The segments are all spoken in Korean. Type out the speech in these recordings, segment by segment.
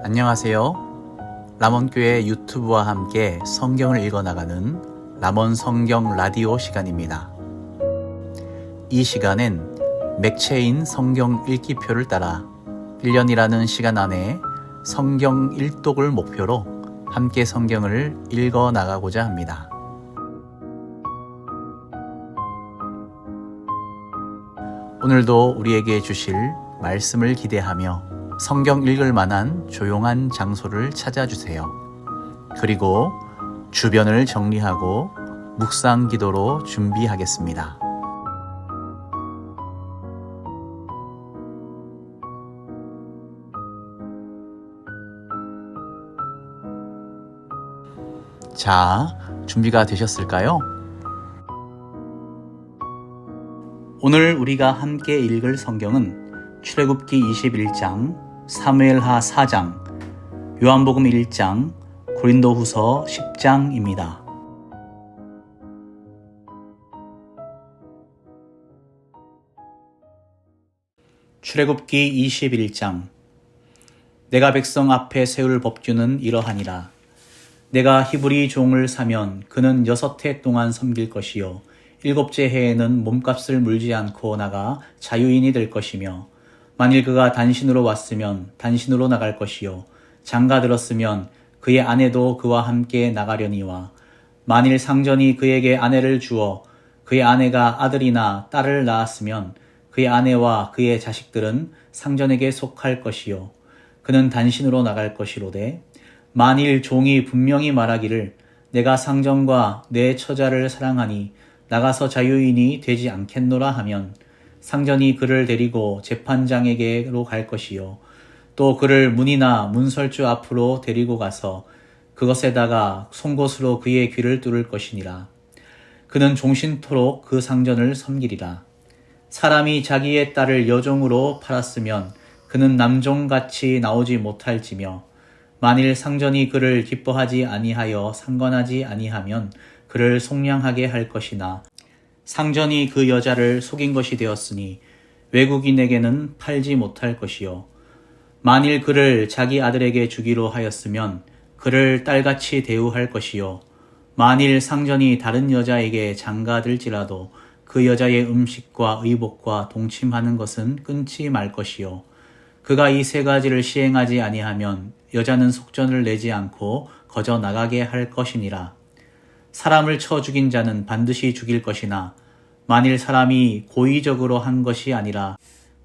안녕하세요. 람원교회 유튜브와 함께 성경을 읽어나가는 람원 성경 라디오 시간입니다. 이 시간엔 맥체인 성경 읽기표를 따라 1년이라는 시간 안에 성경 일독을 목표로 함께 성경을 읽어나가고자 합니다. 오늘도 우리에게 주실 말씀을 기대하며 성경 읽을 만한 조용한 장소를 찾아주세요. 그리고 주변을 정리하고 묵상 기도로 준비하겠습니다. 자, 준비가 되셨을까요? 오늘 우리가 함께 읽을 성경은 출애굽기 21장, 사무엘하 4장, 요한복음 1장, 고린도후서 10장입니다. 출애굽기 21장. 내가 백성 앞에 세울 법규는 이러하니라. 내가 히브리 종을 사면 그는 6해 동안 섬길 것이요 7째 해에는 몸값을 물지 않고 나가 자유인이 될 것이며, 만일 그가 단신으로 왔으면 단신으로 나갈 것이요 장가 들었으면 그의 아내도 그와 함께 나가려니와, 만일 상전이 그에게 아내를 주어 그의 아내가 아들이나 딸을 낳았으면 그의 아내와 그의 자식들은 상전에게 속할 것이요 그는 단신으로 나갈 것이로되, 만일 종이 분명히 말하기를 내가 상전과 내 처자를 사랑하니 나가서 자유인이 되지 않겠노라 하면, 상전이 그를 데리고 재판장에게로 갈 것이요 또 그를 문이나 문설주 앞으로 데리고 가서 그것에다가 송곳으로 그의 귀를 뚫을 것이니라. 그는 종신토록 그 상전을 섬기리라. 사람이 자기의 딸을 여종으로 팔았으면 그는 남종같이 나오지 못할지며, 만일 상전이 그를 기뻐하지 아니하여 상관하지 아니하면 그를 속량하게 할 것이나, 상전이 그 여자를 속인 것이 되었으니 외국인에게는 팔지 못할 것이요 만일 그를 자기 아들에게 주기로 하였으면 그를 딸같이 대우할 것이요 만일 상전이 다른 여자에게 장가들지라도 그 여자의 음식과 의복과 동침하는 것은 끊지 말 것이요 그가 이 3가지를 시행하지 아니하면 여자는 속전을 내지 않고 거저 나가게 할 것이니라. 사람을 쳐 죽인 자는 반드시 죽일 것이나, 만일 사람이 고의적으로 한 것이 아니라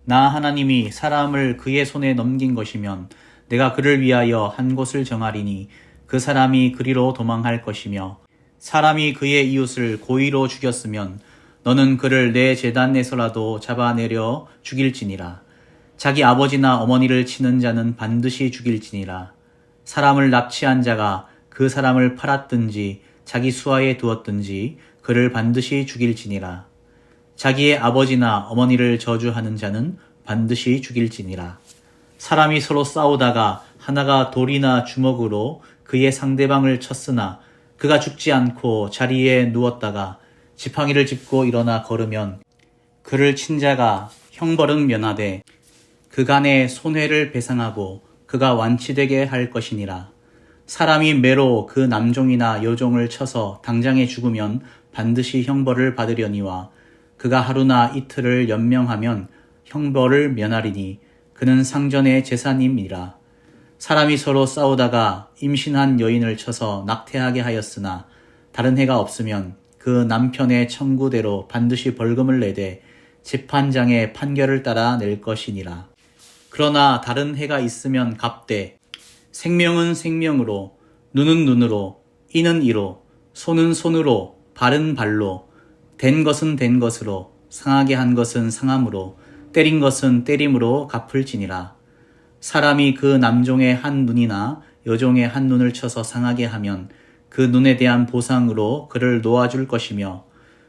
나 하나님이 사람을 그의 손에 넘긴 것이면 내가 그를 위하여 한 곳을 정하리니 그 사람이 그리로 도망할 것이며, 사람이 그의 이웃을 고의로 죽였으면 너는 그를 내 제단에서라도 잡아내려 죽일지니라. 자기 아버지나 어머니를 치는 자는 반드시 죽일지니라. 사람을 납치한 자가 그 사람을 팔았든지 자기 수하에 두었든지 그를 반드시 죽일지니라. 자기의 아버지나 어머니를 저주하는 자는 반드시 죽일지니라. 사람이 서로 싸우다가 하나가 돌이나 주먹으로 그의 상대방을 쳤으나 그가 죽지 않고 자리에 누웠다가 지팡이를 짚고 일어나 걸으면 그를 친 자가 형벌은 면하되 그간의 손해를 배상하고 그가 완치되게 할 것이니라. 사람이 매로 그 남종이나 여종을 쳐서 당장에 죽으면 반드시 형벌을 받으려니와, 그가 하루나 이틀을 연명하면 형벌을 면하리니 그는 상전의 제사님이라. 사람이 서로 싸우다가 임신한 여인을 쳐서 낙태하게 하였으나 다른 해가 없으면 그 남편의 청구대로 반드시 벌금을 내되 재판장의 판결을 따라 낼 것이니라. 그러나 다른 해가 있으면 갚되, 생명은 생명으로, 눈은 눈으로, 이는 이로, 손은 손으로, 발은 발로, 된 것은 된 것으로, 상하게 한 것은 상함으로, 때린 것은 때림으로 갚을지니라. 사람이 그 남종의 한 눈이나 여종의 한 눈을 쳐서 상하게 하면 그 눈에 대한 보상으로 그를 놓아줄 것이며,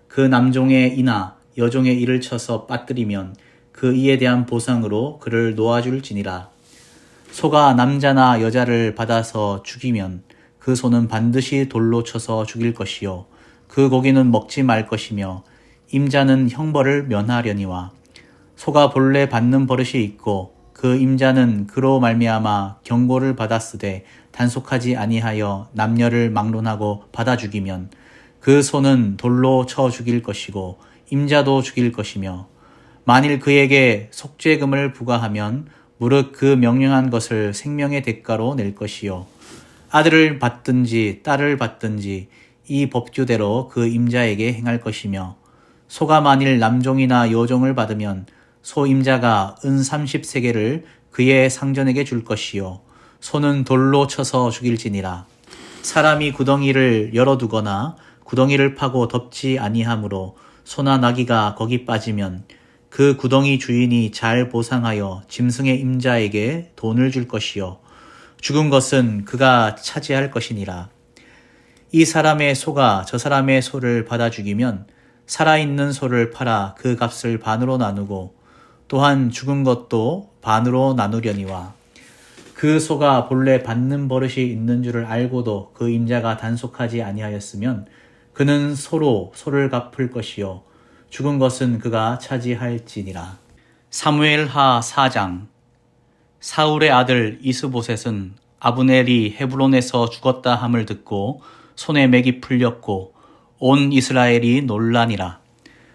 그 남종의 이나 여종의 이를 쳐서 빠뜨리면 그 이에 대한 보상으로 그를 놓아줄지니라. 소가 남자나 여자를 받아서 죽이면 그 소는 반드시 돌로 쳐서 죽일 것이요 그 고기는 먹지 말 것이며, 임자는 형벌을 면하려니와, 소가 본래 받는 버릇이 있고 그 임자는 그로 말미암아 경고를 받았으되 단속하지 아니하여 남녀를 막론하고 받아 죽이면 그 소는 돌로 쳐 죽일 것이고 임자도 죽일 것이며 만일 그에게 속죄금을 부과하면 무릇 그 명령한 것을 생명의 대가로 낼 것이요 아들을 받든지 딸을 받든지 이 법규대로 그 임자에게 행할 것이며 소가 만일 남종이나 여종을 받으면 소 임자가 은 30세겔을 그의 상전에게 줄 것이요 소는 돌로 쳐서 죽일지니라. 사람이 구덩이를 열어두거나 구덩이를 파고 덮지 아니하므로 소나 나귀가 거기 빠지면 그 구덩이 주인이 잘 보상하여 짐승의 임자에게 돈을 줄 것이요 죽은 것은 그가 차지할 것이니라. 이 사람의 소가 저 사람의 소를 받아 죽이면 살아있는 소를 팔아 그 값을 반으로 나누고 또한 죽은 것도 반으로 나누려니와 그 소가 본래 받는 버릇이 있는 줄을 알고도 그 임자가 단속하지 아니하였으면 그는 소로 소를 갚을 것이요 죽은 것은 그가 차지할지니라. 사무엘하 4장. 사울의 아들 이스보셋은 아브넬이 헤브론에서 죽었다 함을 듣고 손에 맥이 풀렸고 온 이스라엘이 놀라니라.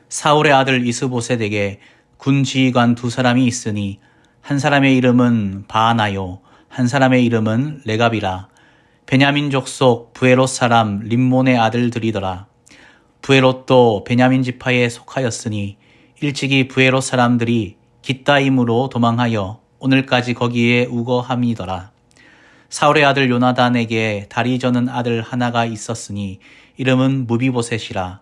사울의 아들 이스보셋에게 군 지휘관 2사람이 있으니 한 사람의 이름은 바하나요 한 사람의 이름은 레갑이라. 베냐민 족속 부에롯 사람 림몬의 아들들이더라. 부에롯도 베냐민 지파에 속하였으니 일찍이 부에롯 사람들이 깃다임으로 도망하여 오늘까지 거기에 우거함이더라. 사울의 아들 요나단에게 다리 저는 아들 하나가 있었으니 이름은 무비보셋이라.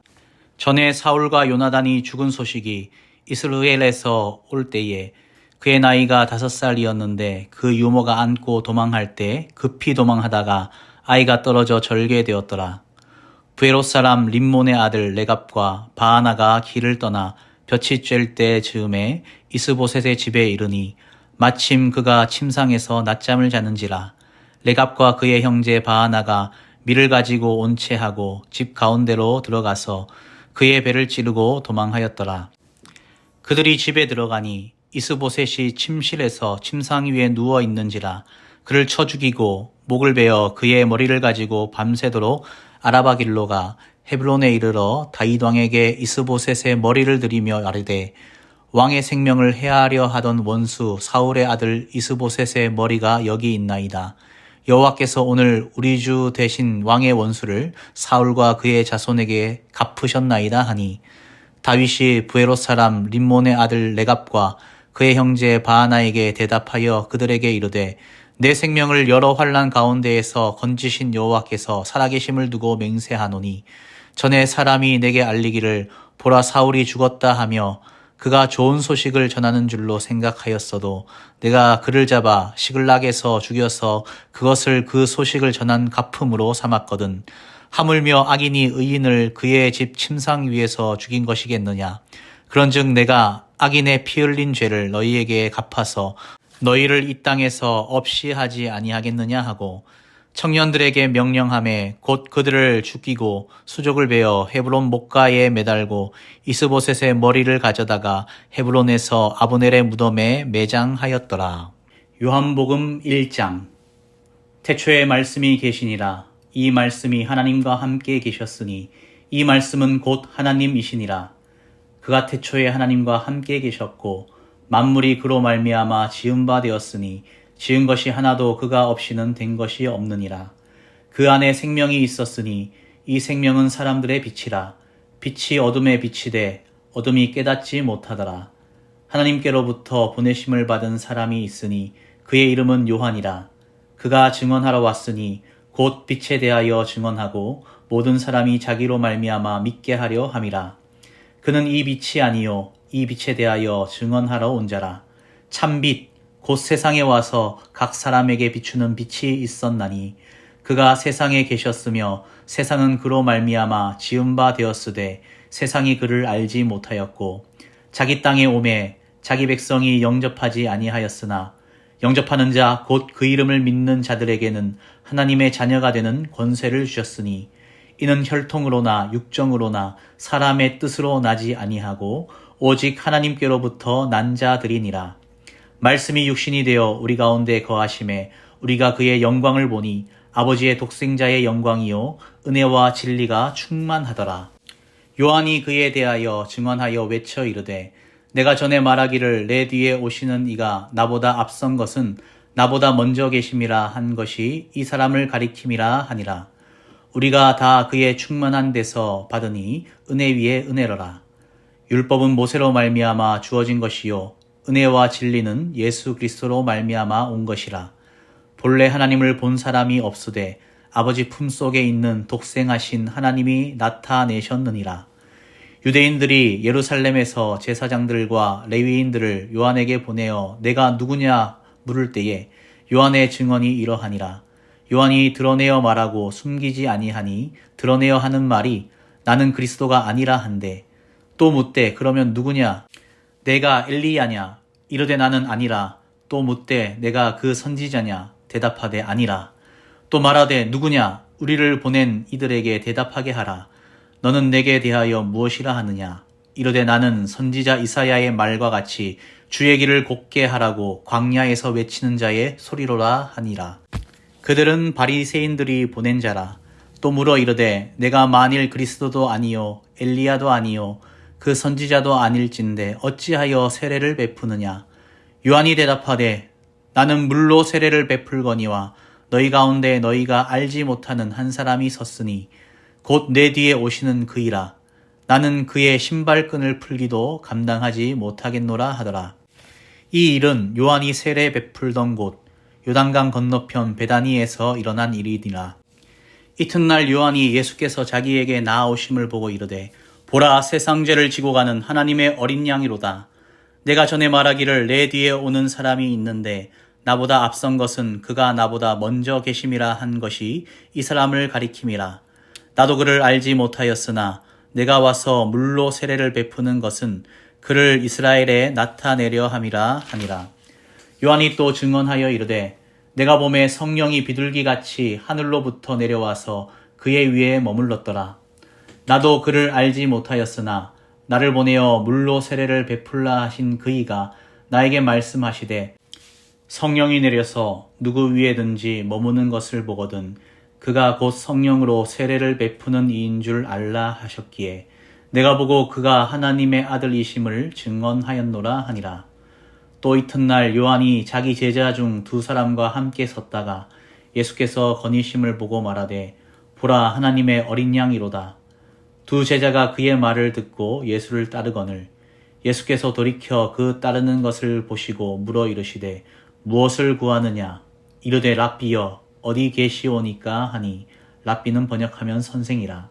전에 사울과 요나단이 죽은 소식이 이스라엘에서 올 때에 그의 나이가 5살이었는데 그 유모가 안고 도망할 때 급히 도망하다가 아이가 떨어져 절개되었더라. 부에롯 사람 림몬의 아들 레갑과 바하나가 길을 떠나 볕이 쬐을 때 즈음에 이스보셋의 집에 이르니 마침 그가 침상에서 낮잠을 자는지라. 레갑과 그의 형제 바하나가 밀을 가지고 온 채 하고 집 가운데로 들어가서 그의 배를 찌르고 도망하였더라. 그들이 집에 들어가니 이스보셋이 침실에서 침상 위에 누워 있는지라. 그를 쳐 죽이고 목을 베어 그의 머리를 가지고 밤새도록 아라바 길로 가 헤브론에 이르러 다윗 왕에게 이스보셋의 머리를 드리며 아뢰되 왕의 생명을 해하려 하던 원수 사울의 아들 이스보셋의 머리가 여기 있나이다. 여호와께서 오늘 우리 주 대신 왕의 원수를 사울과 그의 자손에게 갚으셨나이다 하니 다윗이 부에롯 사람 림몬의 아들 레갑과 그의 형제 바하나에게 대답하여 그들에게 이르되 내 생명을 여러 환난 가운데에서 건지신 여호와께서 살아계심을 두고 맹세하노니 전에 사람이 내게 알리기를 보라 사울이 죽었다 하며 그가 좋은 소식을 전하는 줄로 생각하였어도 내가 그를 잡아 시글락에서 죽여서 그것을 그 소식을 전한 갚음으로 삼았거든. 하물며 악인이 의인을 그의 집 침상 위에서 죽인 것이겠느냐. 그런즉 내가 악인의 피 흘린 죄를 너희에게 갚아서 너희를 이 땅에서 없이 하지 아니하겠느냐 하고 청년들에게 명령하매 곧 그들을 죽이고 수족을 베어 헤브론 목가에 매달고 이스보셋의 머리를 가져다가 헤브론에서 아브넬의 무덤에 매장하였더라. 요한복음 1장. 태초에 말씀이 계시니라. 이 말씀이 하나님과 함께 계셨으니 이 말씀은 곧 하나님이시니라. 그가 태초에 하나님과 함께 계셨고 만물이 그로 말미암아 지은 바 되었으니 지은 것이 하나도 그가 없이는 된 것이 없느니라. 그 안에 생명이 있었으니 이 생명은 사람들의 빛이라. 빛이 어둠에 비치되 어둠이 깨닫지 못하더라. 하나님께로부터 보내심을 받은 사람이 있으니 그의 이름은 요한이라. 그가 증언하러 왔으니 곧 빛에 대하여 증언하고 모든 사람이 자기로 말미암아 믿게 하려 함이라. 그는 이 빛이 아니요 이 빛에 대하여 증언하러 온 자라. 참빛 곧 세상에 와서 각 사람에게 비추는 빛이 있었나니 그가 세상에 계셨으며 세상은 그로 말미암아 지은 바 되었으되 세상이 그를 알지 못하였고 자기 땅에 오매 자기 백성이 영접하지 아니하였으나 영접하는 자 곧 그 이름을 믿는 자들에게는 하나님의 자녀가 되는 권세를 주셨으니 이는 혈통으로나 육정으로나 사람의 뜻으로 나지 아니하고 오직 하나님께로부터 난 자들이니라. 말씀이 육신이 되어 우리 가운데 거하심에 우리가 그의 영광을 보니 아버지의 독생자의 영광이요 은혜와 진리가 충만하더라. 요한이 그에 대하여 증언하여 외쳐 이르되 내가 전에 말하기를 내 뒤에 오시는 이가 나보다 앞선 것은 나보다 먼저 계심이라 한 것이 이 사람을 가리킴이라 하니라. 우리가 다 그의 충만한 데서 받으니 은혜 위에 은혜로라. 율법은 모세로 말미암아 주어진 것이요 은혜와 진리는 예수 그리스도로 말미암아 온 것이라. 본래 하나님을 본 사람이 없으되 아버지 품속에 있는 독생하신 하나님이 나타내셨느니라. 유대인들이 예루살렘에서 제사장들과 레위인들을 요한에게 보내어 내가 누구냐 물을 때에 요한의 증언이 이러하니라. 요한이 드러내어 말하고 숨기지 아니하니 드러내어 하는 말이 나는 그리스도가 아니라 한데 또 묻되 그러면 누구냐? 내가 엘리야냐? 이르되 나는 아니라. 또 묻되 내가 그 선지자냐? 대답하되 아니라. 또 말하되 누구냐? 우리를 보낸 이들에게 대답하게 하라. 너는 내게 대하여 무엇이라 하느냐? 이르되 나는 선지자 이사야의 말과 같이 주의 길을 곧게 하라고 광야에서 외치는 자의 소리로라 하니라. 그들은 바리새인들이 보낸 자라. 또 물어 이르되 내가 만일 그리스도도 아니요 엘리야도 아니요 그 선지자도 아닐진데 어찌하여 세례를 베푸느냐? 요한이 대답하되 나는 물로 세례를 베풀거니와 너희 가운데 너희가 알지 못하는 한 사람이 섰으니 곧 내 뒤에 오시는 그이라. 나는 그의 신발끈을 풀기도 감당하지 못하겠노라 하더라. 이 일은 요한이 세례 베풀던 곳 요단강 건너편 베다니에서 일어난 일이니라. 이튿날 요한이 예수께서 자기에게 나아오심을 보고 이르되 보라 세상 죄를 지고 가는 하나님의 어린 양이로다. 내가 전에 말하기를 내 뒤에 오는 사람이 있는데 나보다 앞선 것은 그가 나보다 먼저 계심이라 한 것이 이 사람을 가리킴이라. 나도 그를 알지 못하였으나 내가 와서 물로 세례를 베푸는 것은 그를 이스라엘에 나타내려 함이라 하니라. 요한이 또 증언하여 이르되 내가 보매 성령이 비둘기같이 하늘로부터 내려와서 그의 위에 머물렀더라. 나도 그를 알지 못하였으나 나를 보내어 물로 세례를 베풀라 하신 그이가 나에게 말씀하시되 성령이 내려서 누구 위에든지 머무는 것을 보거든 그가 곧 성령으로 세례를 베푸는 이인 줄 알라 하셨기에 내가 보고 그가 하나님의 아들이심을 증언하였노라 하니라. 또 이튿날 요한이 자기 제자 중 두 사람과 함께 섰다가 예수께서 거니심을 보고 말하되 보라 하나님의 어린 양이로다. 두 제자가 그의 말을 듣고 예수를 따르거늘 예수께서 돌이켜 그 따르는 것을 보시고 물어 이르시되 무엇을 구하느냐? 이르되 랍비여 어디 계시오니까 하니 랍비는 번역하면 선생이라.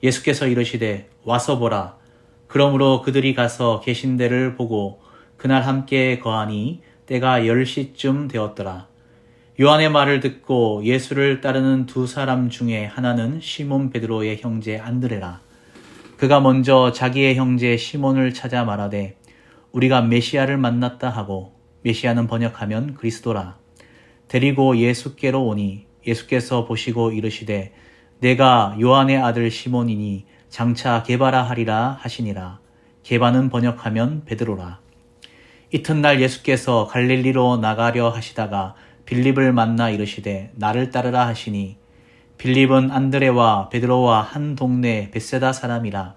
예수께서 이르시되 와서 보라. 그러므로 그들이 가서 계신 데를 보고 그날 함께 거하니 때가 10시쯤 되었더라. 요한의 말을 듣고 예수를 따르는 두 사람 중에 하나는 시몬 베드로의 형제 안드레라. 그가 먼저 자기의 형제 시몬을 찾아 말하되 우리가 메시아를 만났다 하고 메시아는 번역하면 그리스도라. 데리고 예수께로 오니 예수께서 보시고 이르시되 내가 요한의 아들 시몬이니 장차 게바라 하리라 하시니라. 게바는 번역하면 베드로라. 이튿날 예수께서 갈릴리로 나가려 하시다가 빌립을 만나 이르시되 나를 따르라 하시니 빌립은 안드레와 베드로와 한 동네 벳세다 사람이라.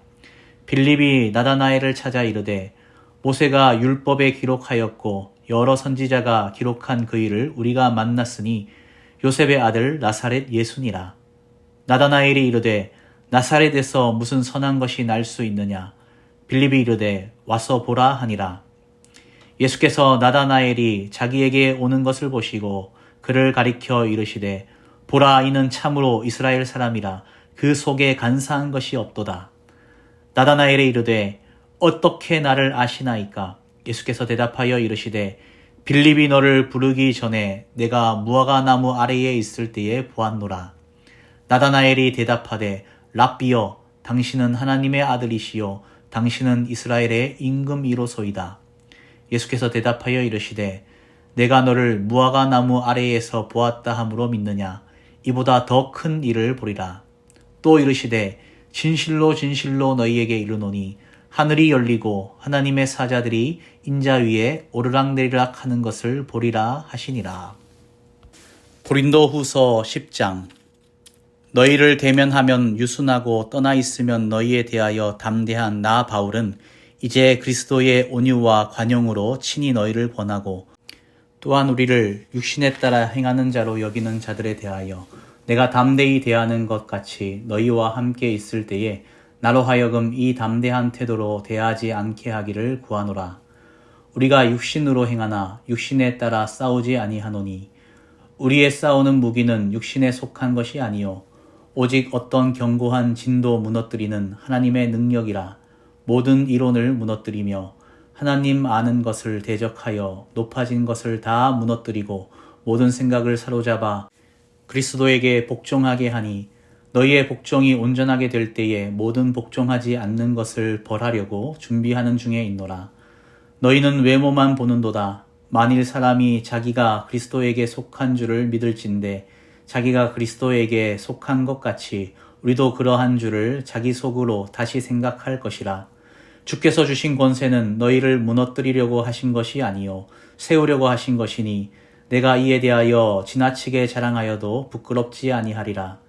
빌립이 나다나엘을 찾아 이르되 모세가 율법에 기록하였고 여러 선지자가 기록한 그 일을 우리가 만났으니 요셉의 아들 나사렛 예수니라. 나다나엘이 이르되 나사렛에서 무슨 선한 것이 날 수 있느냐? 빌립이 이르되 와서 보라 하니라. 예수께서 나다나엘이 자기에게 오는 것을 보시고 그를 가리켜 이르시되 보라 이는 참으로 이스라엘 사람이라. 그 속에 간사한 것이 없도다. 나다나엘이 이르되 어떻게 나를 아시나이까? 예수께서 대답하여 이르시되 빌립이 너를 부르기 전에 내가 무화과 나무 아래에 있을 때에 보았노라. 나다나엘이 대답하되 랍비여 당신은 하나님의 아들이시요 당신은 이스라엘의 임금이로소이다. 예수께서 대답하여 이르시되 내가 너를 무화과 나무 아래에서 보았다 함으로 믿느냐? 이보다 더 큰 일을 보리라. 또 이르시되 진실로 진실로 너희에게 이르노니 하늘이 열리고 하나님의 사자들이 인자 위에 오르락내리락 하는 것을 보리라 하시니라. 고린도후서 10장. 너희를 대면하면 유순하고 떠나 있으면 너희에 대하여 담대한 나 바울은 이제 그리스도의 온유와 관용으로 친히 너희를 권하고 또한 우리를 육신에 따라 행하는 자로 여기는 자들에 대하여 내가 담대히 대하는 것 같이 너희와 함께 있을 때에 나로 하여금 이 담대한 태도로 대하지 않게 하기를 구하노라. 우리가 육신으로 행하나 육신에 따라 싸우지 아니하노니 우리의 싸우는 무기는 육신에 속한 것이 아니요 오직 어떤 견고한 진도 무너뜨리는 하나님의 능력이라. 모든 이론을 무너뜨리며 하나님 아는 것을 대적하여 높아진 것을 다 무너뜨리고 모든 생각을 사로잡아 그리스도에게 복종하게 하니 너희의 복종이 온전하게 될 때에 모든 복종하지 않는 것을 벌하려고 준비하는 중에 있노라. 너희는 외모만 보는도다. 만일 사람이 자기가 그리스도에게 속한 줄을 믿을진대 자기가 그리스도에게 속한 것 같이 우리도 그러한 줄을 자기 속으로 다시 생각할 것이라. 주께서 주신 권세는 너희를 무너뜨리려고 하신 것이 아니요 세우려고 하신 것이니 내가 이에 대하여 지나치게 자랑하여도 부끄럽지 아니하리라.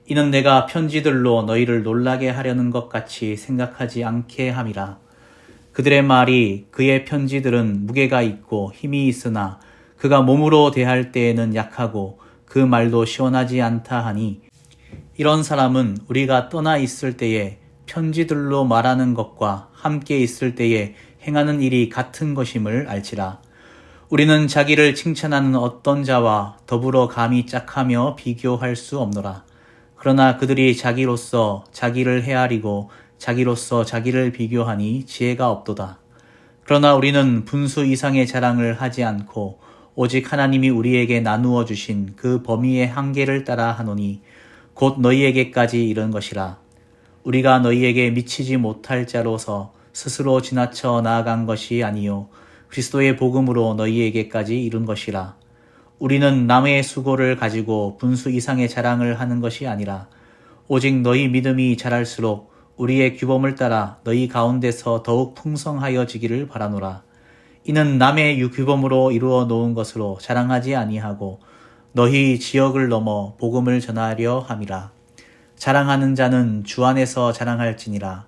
이는 내가 편지들로 너희를 놀라게 하려는 것 같이 생각하지 않게 함이라. 그들의 말이 그의 편지들은 무게가 있고 힘이 있으나 그가 몸으로 대할 때에는 약하고 그 말도 시원하지 않다 하니 이런 사람은 우리가 떠나 있을 때에 편지들로 말하는 것과 함께 있을 때에 행하는 일이 같은 것임을 알지라. 우리는 자기를 칭찬하는 어떤 자와 더불어 감히 짝하며 비교할 수 없노라. 그러나 그들이 자기로서 자기를 헤아리고 자기로서 자기를 비교하니 지혜가 없도다. 그러나 우리는 분수 이상의 자랑을 하지 않고 오직 하나님이 우리에게 나누어 주신 그 범위의 한계를 따라 하노니 곧 너희에게까지 이른 것이라. 우리가 너희에게 미치지 못할 자로서 스스로 지나쳐 나아간 것이 아니요 그리스도의 복음으로 너희에게까지 이른 것이라. 우리는 남의 수고를 가지고 분수 이상의 자랑을 하는 것이 아니라 오직 너희 믿음이 자랄수록 우리의 규범을 따라 너희 가운데서 더욱 풍성하여지기를 바라노라. 이는 남의 규범으로 이루어 놓은 것으로 자랑하지 아니하고 너희 지역을 넘어 복음을 전하려 함이라. 자랑하는 자는 주 안에서 자랑할지니라.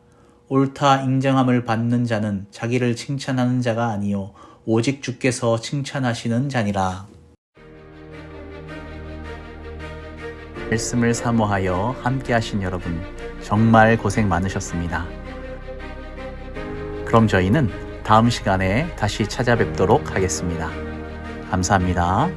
옳다 인정함을 받는 자는 자기를 칭찬하는 자가 아니요 오직 주께서 칭찬하시는 자니라. 말씀을 사모하여 함께 하신 여러분 정말 고생 많으셨습니다. 그럼 저희는 다음 시간에 다시 찾아뵙도록 하겠습니다. 감사합니다.